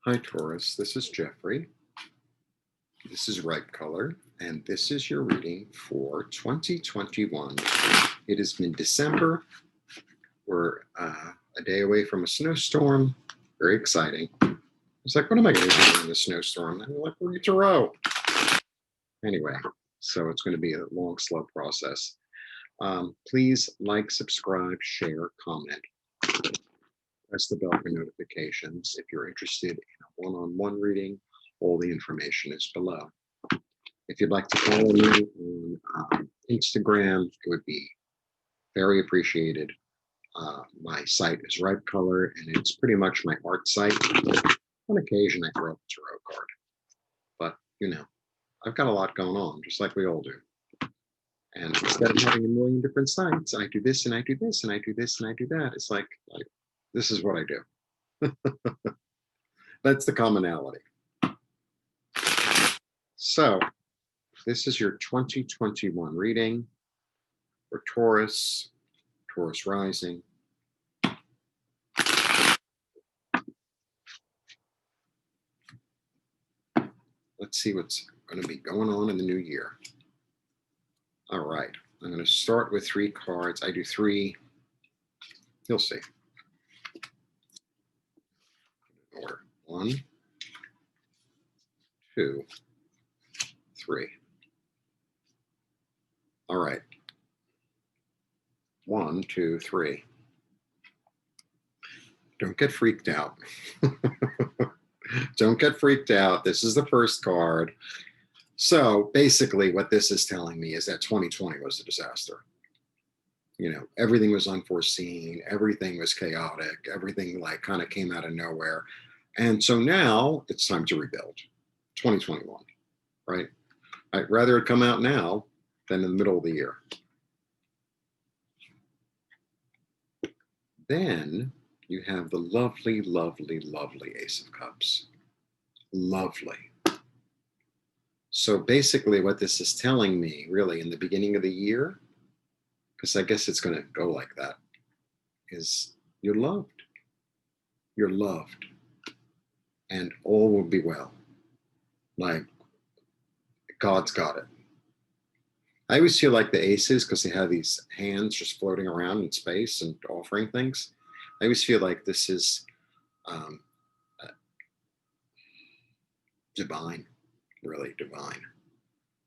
Hi, Taurus. This is Jeffrey. This is Ripe Color, and this is your reading for 2021. It has been December. We're a day away from a snowstorm. Very exciting. It's like, what am I going to do in the snowstorm? I'm like, we're to row. Anyway, so it's going to be a long, slow process. Please like, subscribe, share, comment. Press the bell for notifications. If you're interested in a one-on-one reading, all the information is below. If you'd like to follow me on Instagram, it would be very appreciated. My site is Ripe Color, and it's pretty much my art site. On occasion, I throw up a tarot card, but I've got a lot going on, just like we all do. And instead of having a million different sites, I do this and I do this and I do this and I do that. It's like this is what I do. That's the commonality. So this is your 2021 reading for Taurus, Taurus rising. Let's see what's going to be going on in the new year. All right, I'm going to start with 3 cards. I do 3. You'll see. Order 1, 2, 3. All right. 1, 2, 3. Don't get freaked out. Don't get freaked out. This is the first card. So basically what this is telling me is that 2020 was a disaster. Everything was unforeseen. Everything was chaotic. Everything kind of came out of nowhere. And so now it's time to rebuild 2021, right? I'd rather it come out now than in the middle of the year. Then you have the lovely, lovely, lovely Ace of Cups. Lovely. So basically what this is telling me really in the beginning of the year, because I guess it's going to go like that, is you're loved. You're loved. And all will be well. Like God's got it. I always feel like the aces, because they have these hands just floating around in space and offering things. I always feel like this is divine, really divine.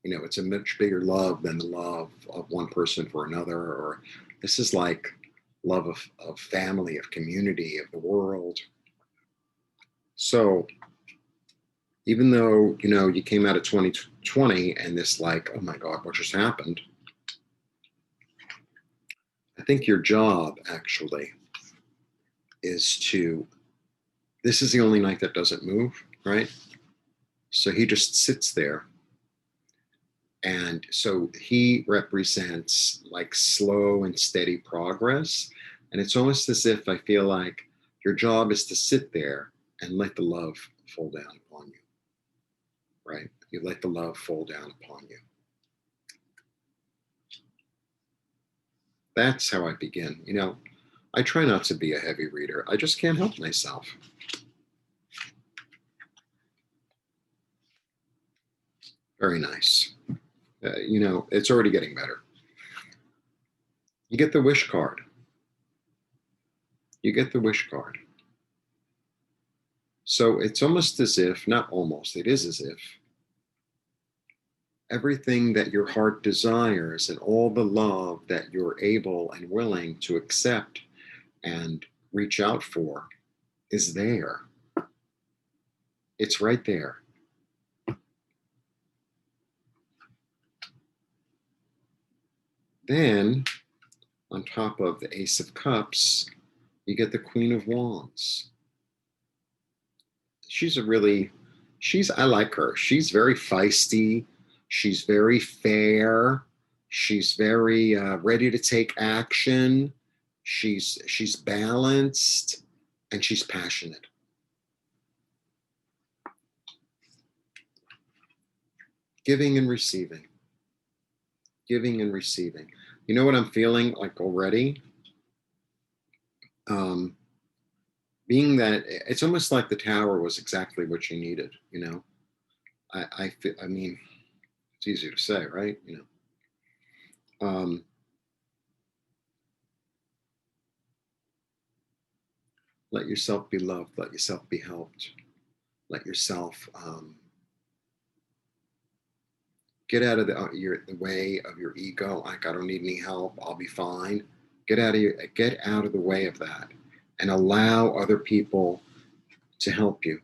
It's a much bigger love than the love of one person for another, or this is like love of family, of community, of the world. So even though, you came out of 2020 and this oh my God, what just happened? I think your job actually is this is the only knight that doesn't move, right? So he just sits there. And so he represents slow and steady progress. And it's almost as if I feel like your job is to sit there and let the love fall down upon you, right? You let the love fall down upon you. That's how I begin. I try not to be a heavy reader. I just can't help myself. Very nice. It's already getting better. You get the wish card. You get the wish card. So it's almost as if, not almost, it is as if everything that your heart desires and all the love that you're able and willing to accept and reach out for is there. It's right there. Then, on top of the Ace of Cups, you get the Queen of Wands. I like her. She's very feisty. She's very fair. She's very ready to take action. She's balanced and she's passionate. Giving and receiving. Giving and receiving. You know what I'm feeling like already? being that it's almost like the tower was exactly what you needed, you know. I mean, it's easy to say, right? You know, let yourself be loved, let yourself be helped, let yourself get out of the way of your ego. Like, I don't need any help, I'll be fine. Get out of the way of that, and allow other people to help you.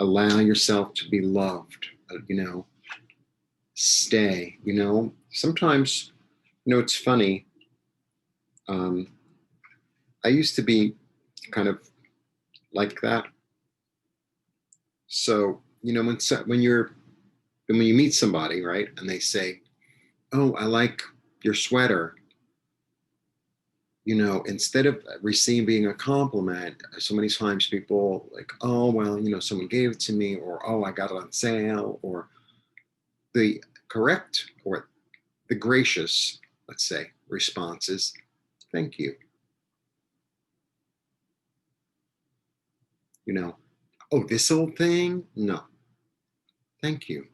Allow yourself to be loved. You know, stay. You know, sometimes, you know, it's funny. Um, I used to be kind of like that. So, you know, when you meet somebody, right, and they say, "Oh, I like your sweater," you know, instead of receiving a compliment, so many times people like, "Oh, well, you know, someone gave it to me," or, "Oh, I got it on sale," or the correct or the gracious, let's say, response is, "Thank you." You know, "Oh, this old thing? No, thank you."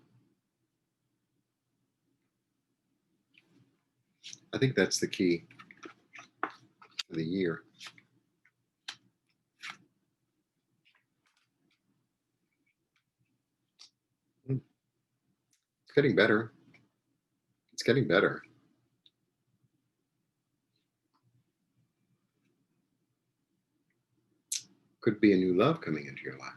I think that's the key for the year. It's getting better. It's getting better. Could be a new love coming into your life.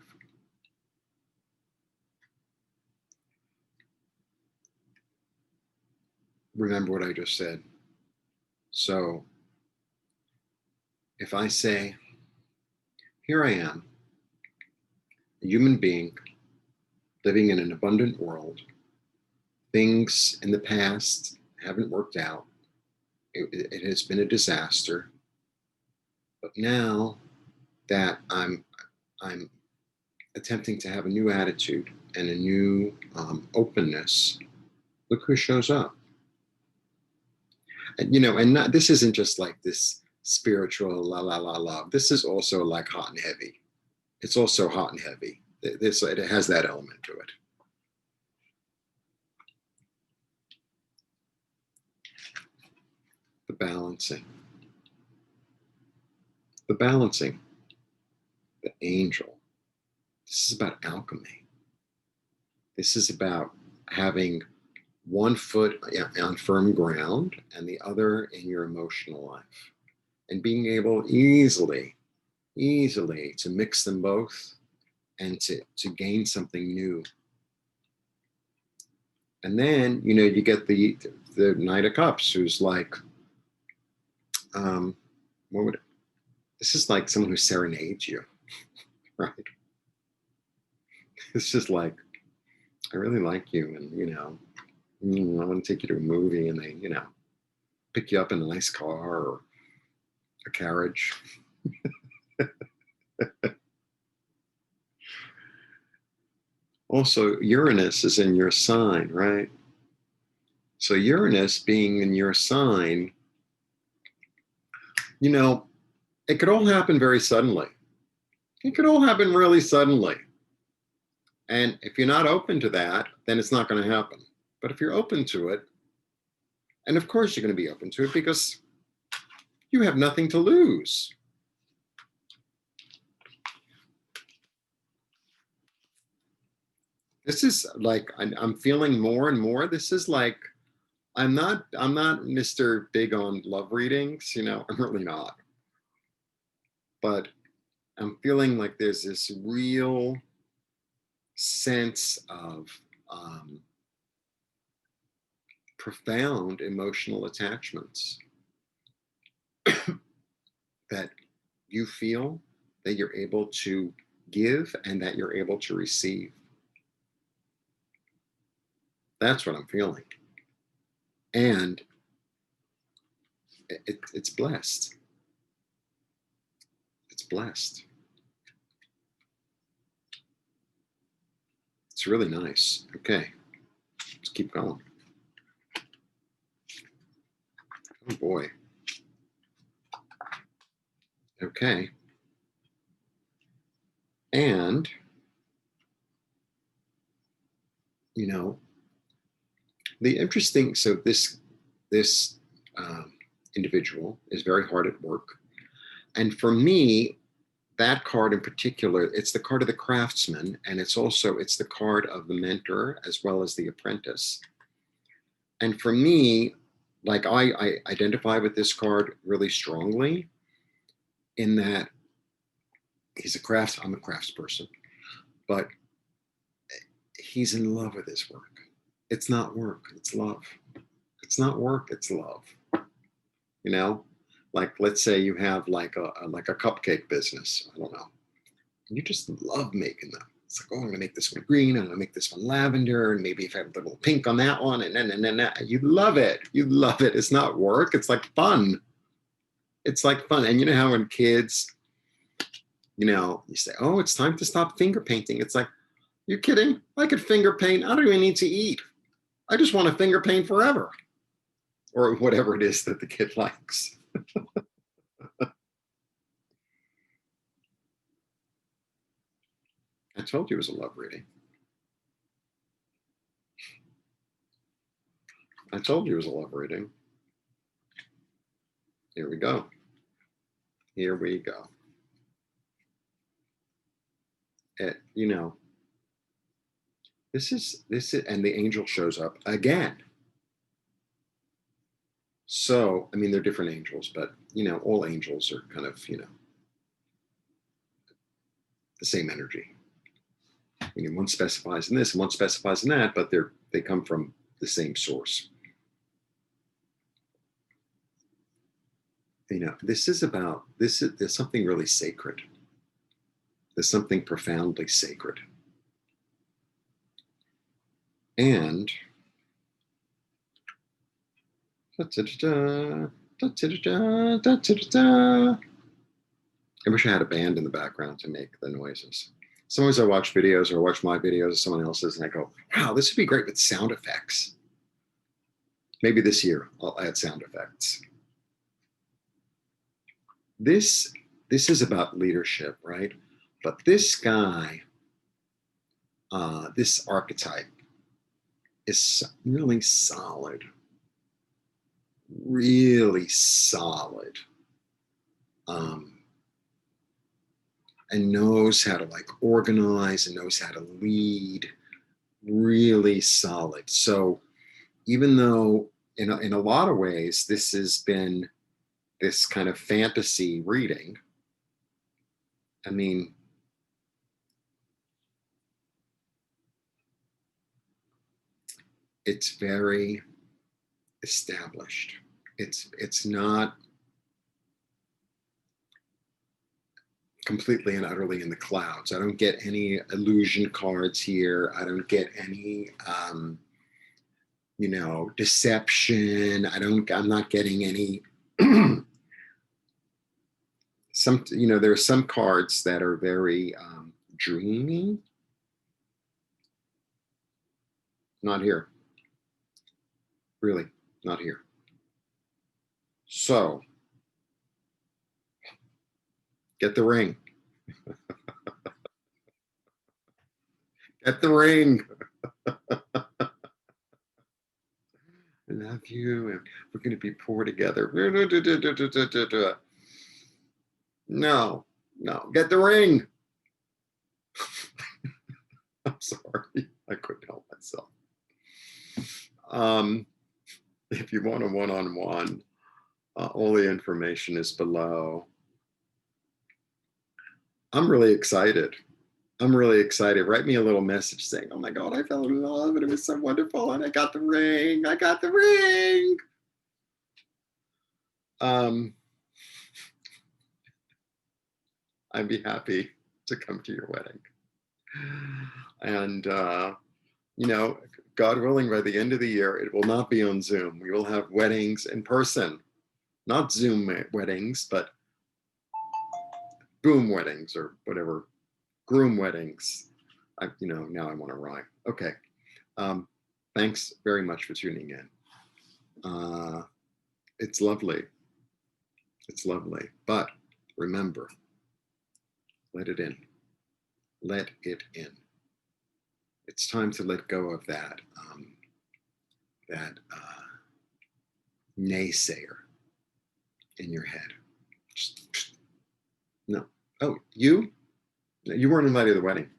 Remember what I just said. So if I say, here I am, a human being living in an abundant world, things in the past haven't worked out, it has been a disaster, but now that I'm attempting to have a new attitude and a new openness, look who shows up. And you know, and not, this isn't just like this spiritual la la la love. This is also like hot and heavy. It's also hot and heavy. It has that element to it. The balancing, the balancing, the angel. This is about alchemy. This is about having one foot on firm ground and the other in your emotional life, and being able easily to mix them both and to gain something new. And then, you know, you get the Knight of Cups, who's like, what would it, this is like someone who serenades you, right? It's just like, I really like you, and you know, I want to take you to a movie, and they, you know, pick you up in a nice car or a carriage. Also, Uranus is in your sign, right? So Uranus being in your sign, you know, it could all happen very suddenly. It could all happen really suddenly. And if you're not open to that, then it's not going to happen. But if you're open to it, and of course you're going to be open to it because you have nothing to lose. This is like, I'm feeling more and more. This is like, I'm not Mr. Big on love readings, you know, I'm really not. But I'm feeling like there's this real sense of profound emotional attachments that you feel, that you're able to give, and that you're able to receive. That's what I'm feeling. And it's blessed. It's blessed. It's really nice. Okay, let's keep going. Oh boy. Okay. And, you know, the interesting, so this individual is very hard at work. And for me, that card in particular, it's the card of the craftsman, and it's the card of the mentor as well as the apprentice. And for me, like I identify with this card really strongly in that I'm a craftsperson, but he's in love with his work. It's not work, it's love. It's not work, it's love. You know, like let's say you have like a cupcake business. I don't know. You just love making them. It's like, oh, I'm gonna make this one green, I'm gonna make this one lavender, and maybe if I have a little pink on that one, and then you love it. You love it. It's not work, it's like fun. It's like fun. And you know how when kids, you say, oh, it's time to stop finger painting. It's like, you're kidding? I could finger paint. I don't even need to eat. I just want to finger paint forever. Or whatever it is that the kid likes. I told you it was a love reading. I told you it was a love reading. Here we go. Here we go. You know, this is, and the angel shows up again. So, I mean, they're different angels, but, all angels are kind of, the same energy. One specifies in this and one specifies in that, but they come from the same source. There's something really sacred. There's something profoundly sacred. And I wish I had a band in the background to make the noises. Sometimes I watch videos or watch my videos of someone else's and I go, wow, this would be great with sound effects. Maybe this year I'll add sound effects. This is about leadership, right? But this guy, this archetype is really solid, really solid, and knows how to like organize and knows how to lead, really solid. So even though in a lot of ways this has been this kind of fantasy reading, I mean, it's very established. It's not completely and utterly in the clouds. I don't get any illusion cards here. I don't get any deception. I'm not getting any there are some cards that are very dreamy. Not here. Really, not here. So, get the ring. Get the ring. I love you, and we're going to be poor together. No, get the ring. I'm sorry, I couldn't help myself. If you want a one-on-one, all the information is below. I'm really excited. Write me a little message saying, oh my God, I fell in love and it was so wonderful and I got the ring. I'd be happy to come to your wedding. And, God willing, by the end of the year, it will not be on Zoom. We will have weddings in person, not Zoom weddings, but boom weddings or whatever, groom weddings. Now I want to rhyme. Okay. Thanks very much for tuning in. It's lovely. But remember, let it in. Let it in. It's time to let go of that naysayer in your head. Just, no. Oh, you? You weren't invited to the wedding.